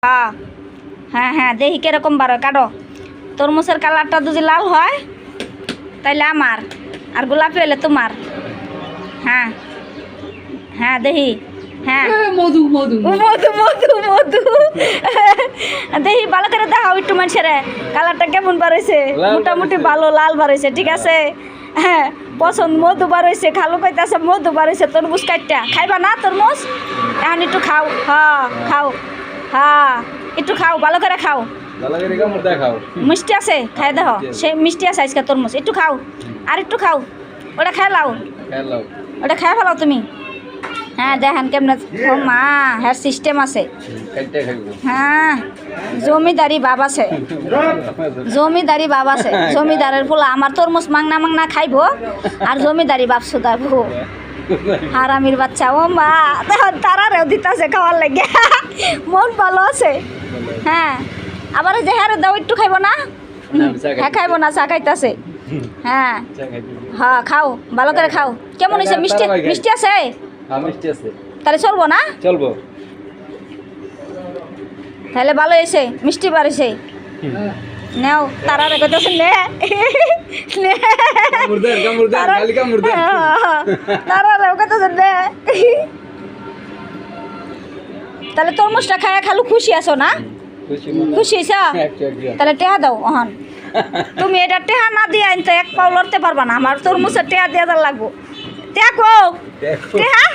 হ্যাঁ হ্যাঁ হ্যাঁ দেখি কিরকম বার হয় কাটো। তরমুজের কালারটা যদি লাল হয় তাইলে আমার, আর গোলাপি হলে তোমার। হ্যাঁ হ্যাঁ দেখি। হ্যাঁ মধু মধু মধু মধু মধু দেখি ভালো করে দেখাও একটু মানুষের কালারটা কেমন বার হয়েছে। মোটামুটি ভালো লাল বার হয়েছে, ঠিক আছে। হ্যাঁ পছন্দ মধু বার হয়েছে, খালু কইতাছে মধু বার হয়েছে। তরমুজ কাটটা খাইবা না তরমুজ? এখন একটু খাও। হ্যাঁ খাও, হ্যাঁ একটু খাও, ভালো করে খাও। মিষ্টি আছে, খাই দেখো। সে মিষ্টি আছে আজকে তরমুজ, একটু খাও। আর একটু খাও, ওটা খাই লাও, ওটা খাই ফেলাও তুমি। হ্যাঁ দেখেন কেমন। ও মা, হ্যাঁ সিস্টেম আছে। হ্যাঁ জমিদারি বাপ আছে, জমিদারি বাপ আছে। জমিদারের ফুলা আমার তরমুজ মাংনা মাংনা খাইবো আর জমিদারি বাপ সুদাবো। হারামির বাচ্চা। ও মা দেখুন তারারেও দিতেছে খাওয়ার লাগে, মন ভালো আছে। হ্যাঁ আবার যে হ্যাঁ দাও একটু খাইব না? হ্যাঁ খাইব না, চা খাইতেছে। হ্যাঁ হ্যাঁ খাও, ভালো করে খাও। কেমন হয়েছে? মিষ্টি মিষ্টি আছে? তাহলে চলবো না? চলবো তাহলে ভালো হয়েছে, মিষ্টি বাড়িছে। নেও তারা রেখেছে নে তারা রেখেছে নে। তাহলে তরমুজটা খায় খালু খুশি আছো না? খুশি হয়েছ? তাহলে টেহা দাও অহন। তুমি এটা টেহা না দিয়ে আনতে এক পাও লড়তে পারবা না। আমার তরমুজের টেহা দিয়ে লাগবো। টেহা কো টেহা